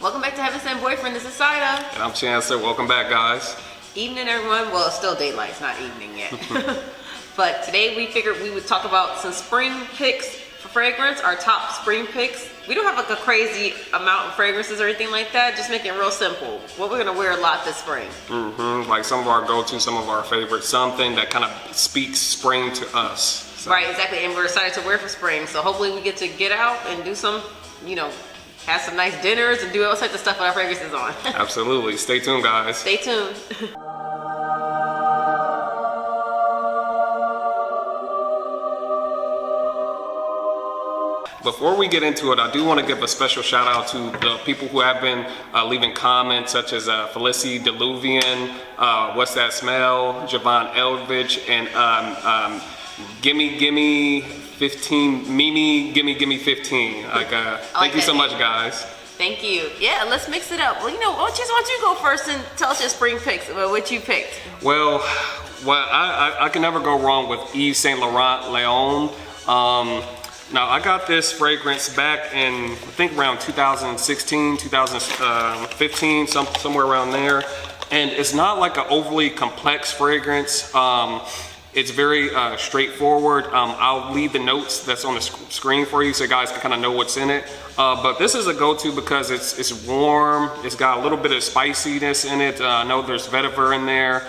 Welcome back to Heaven Sent Boyfriend. This is Saida. And I'm Chancellor. Welcome back, guys. Evening, everyone. Well, it's still daylight. It's not evening yet. But today we figured we would talk about some spring picks for fragrance, our top spring picks. We don't have like a crazy amount of fragrances or anything like that. Just make it real simple. What we're going to wear a lot this spring. Like some of our go-to, some of our favorites. Something that kind of speaks spring to us. So. Right, exactly. And we're excited to wear for spring. So hopefully we get to get out and do some, have some nice dinners and do all types of stuff with our fragrances on. Absolutely. Stay tuned, guys. Stay tuned. Before we get into it, I do want to give a special shout out to the people who have been leaving comments, such as Felicity Deluvian, What's That Smell, Javon Eldridge, and Gimme 15, Mimi Gimme 15. Thank you so much, guys. Thank you. Yeah, let's mix it up. Well, why don't you go first and tell us your spring picks, what you picked. Well, I can never go wrong with Saint Laurent Leon. Now, I got this fragrance back in, I think around 2016, 2015, somewhere around there. And it's not like an overly complex fragrance. It's very straightforward. I'll leave the notes that's on the screen for you so you guys can kind of know what's in it. But this is a go-to because it's warm. It's got a little bit of spiciness in it. I know there's vetiver in there.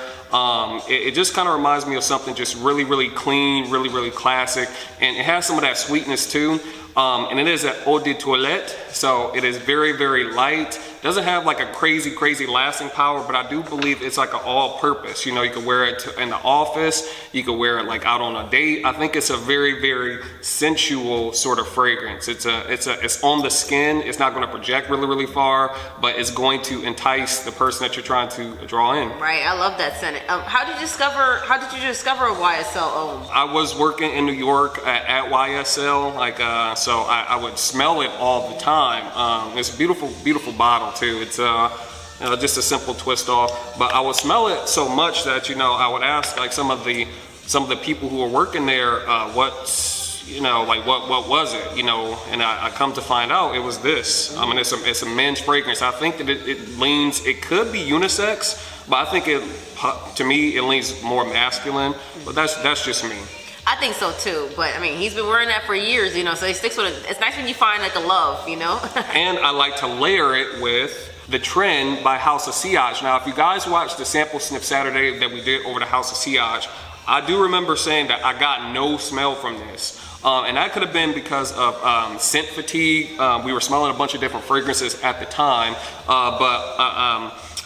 It just kind of reminds me of something just really, really clean, really, really classic. And it has some of that sweetness too. And it is an eau de toilette, so it is very, very light. Doesn't have like a crazy, crazy lasting power, but I do believe it's like an all-purpose. You can wear it in the office. You can wear it like out on a date. I think it's a very, very sensual sort of fragrance. It's on the skin. It's not going to project really, really far, but it's going to entice the person that you're trying to draw in. Right. I love that scent. How did you discover a YSL Homme? I was working in New York at YSL, so I would smell it all the time. It's a beautiful, beautiful bottle too. It's just a simple twist off, but I would smell it so much that I would ask like some of the people who were working there, what was it, and I come to find out it was this. I mean, it's a men's fragrance. I think that it could be unisex, but I think to me it leans more masculine, but that's just me. I think so too, but I mean, he's been wearing that for years, so he sticks with it. It's nice when you find like a love, And I like to layer it with the Trend by House of Sillage. Now, if you guys watched the Sample Sniff Saturday that we did over the House of Sillage, I do remember saying that I got no smell from this. And that could have been because of scent fatigue. We were smelling a bunch of different fragrances at the time, but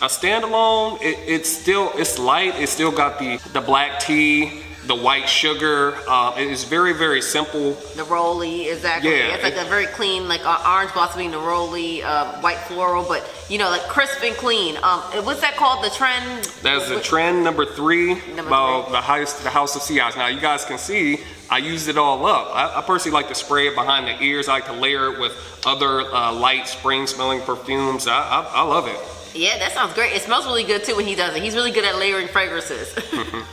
a standalone, it's light. It's still got the black tea, the white sugar. It is very, very simple. Neroli, exactly. Yeah, it's like a very clean, like orange blossoming neroli, white floral, but like crisp and clean. What's that called? The Trend? That's the Trend number 3 about the House of Sillage. Now you guys can see I used it all up. I personally like to spray it behind the ears. I like to layer it with other light spring smelling perfumes. I love it. Yeah, that sounds great. It smells really good too when he does it. He's really good at layering fragrances.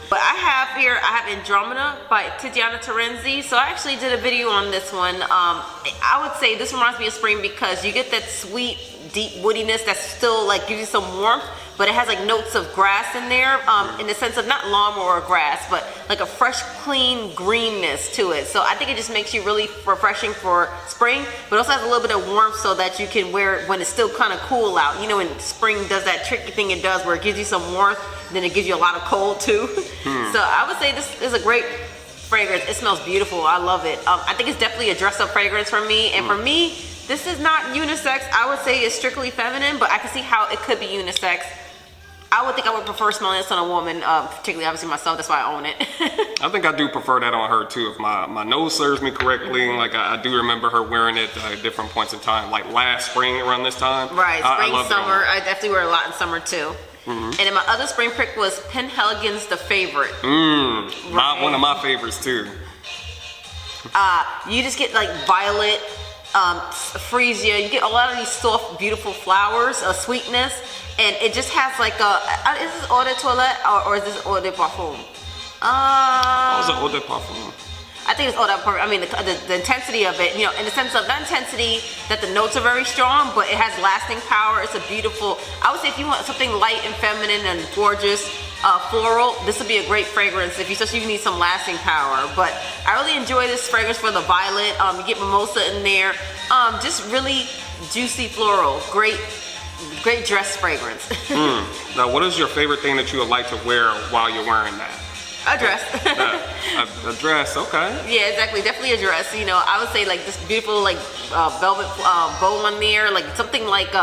But I have Andromeda by Tiziana Terenzi. So I actually did a video on this one. I would say this reminds me of spring because you get that sweet, deep woodiness that still like gives you some warmth, but it has like notes of grass in there, in the sense of not lawnmower or grass, but like a fresh, clean greenness to it. So I think it just makes you really refreshing for spring, but also has a little bit of warmth so that you can wear it when it's still kind of cool out. When spring does that tricky thing it does where it gives you some warmth, then it gives you a lot of cold too. So I would say this is a great fragrance. It smells beautiful. I love it. I think it's definitely a dress-up fragrance for me, and for me, this is not unisex. I would say it's strictly feminine, but I can see how it could be unisex. I would think I would prefer smelling this on a woman, particularly obviously myself. That's why I own it. I think I do prefer that on her too. If my nose serves me correctly, like I do remember her wearing it at different points in time, like last spring around this time. Right, spring, summer. I definitely wear a lot in summer too. And then my other spring pick was Penhaligons The Favorite. One of my favorites too. You just get like violet, freesia. You get a lot of these soft, beautiful flowers, sweetness. And it just has like is this eau de toilette or is this eau de parfum? It's an eau de parfum. I think it's all that part. I mean, the intensity of it, you know, in the sense of not intensity that the notes are very strong, but it has lasting power. It's a beautiful, I would say if you want something light and feminine and gorgeous, floral, this would be a great fragrance especially if you need some lasting power. But I really enjoy this fragrance for the violet. You get mimosa in there. Just really juicy floral. Great dress fragrance. Now, what is your favorite thing that you would like to wear while you're wearing that? A dress. A dress, okay. Yeah, exactly. Definitely a dress. You know, I would say like this beautiful like velvet bow on there, like something like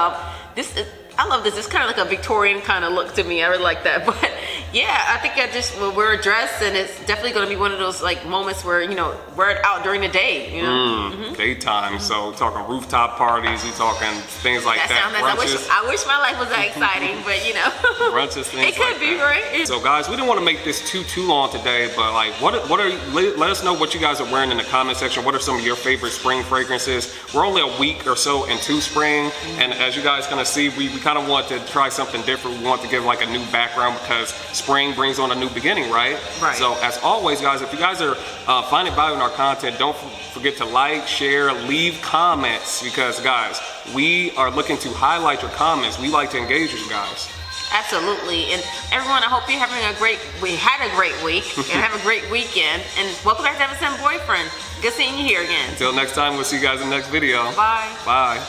this. I love this. It's kind of like a Victorian kind of look to me. I really like that. But yeah, I think I just will wear a dress, and it's definitely going to be one of those like moments where, you know, wear it out during the day, you know. Daytime. So we're talking rooftop parties, we're talking things like that. Nice. I wish my life was that exciting, but you know. Brunches, things it could like be, that. right? So guys, we didn't want to make this too long today, but like let us know what you guys are wearing in the comment section. What are some of your favorite spring fragrances? We're only a week or so into spring, and as you guys gonna see, we kind of want to try something different. We want to give like a new background because spring brings on a new beginning, right? Right. So as always, guys, if you guys are finding value in our content, don't forget to like, share, leave comments, because guys, we are looking to highlight your comments. We like to engage with you guys. Absolutely. And everyone, I hope you're having a great week and have a great weekend. And welcome back to Ever Since Boyfriend. Good seeing you here again. Until next time, we'll see you guys in the next video. Bye. Bye.